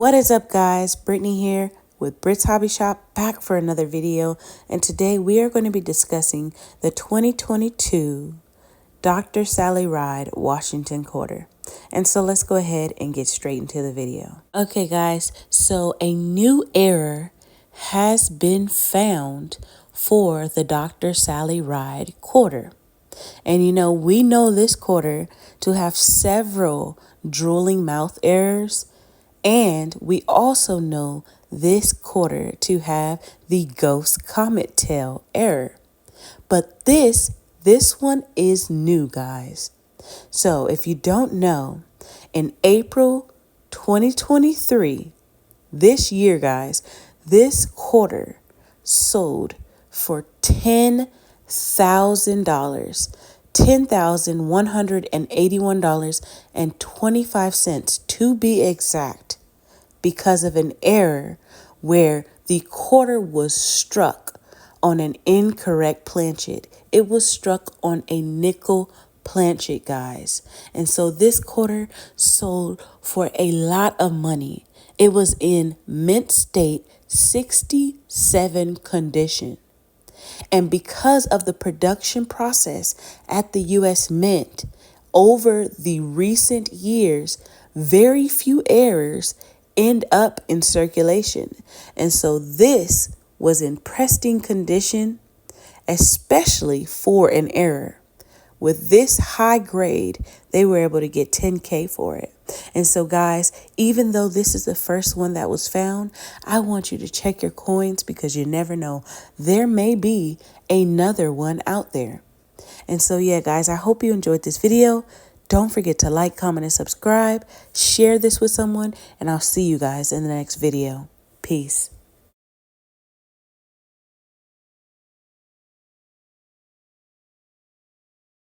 What is up, guys? Brittany here with Brit's Hobby Shop, back for another video, and today we are going to be discussing the 2022 Dr. Sally Ride Washington Quarter. And so let's go ahead and get straight into the video. Okay, guys, so a new error has been found for the Dr. Sally Ride Quarter. And we know this quarter to have several drooling mouth errors. And we also know this quarter to have the ghost comet tail error. But this one is new, guys. So if you don't know, in April 2023, this year, guys, this quarter sold for $10,000. $10,181.25 to be exact, because of an error where the quarter was struck on an incorrect planchet. It was struck on a nickel planchet, guys. And so this quarter sold for a lot of money. It was in mint state 67 condition. And because of the production process at the U.S. Mint over the recent years, very few errors end up in circulation. And so this was in pristine condition, especially for an error. With this high grade, they were able to get $10K for it. And so, guys, even though this is the first one that was found, I want you to check your coins, because you never know. There may be another one out there. And so, yeah, guys, I hope you enjoyed this video. Don't forget to like, comment, and subscribe. Share this with someone, and I'll see you guys in the next video. Peace.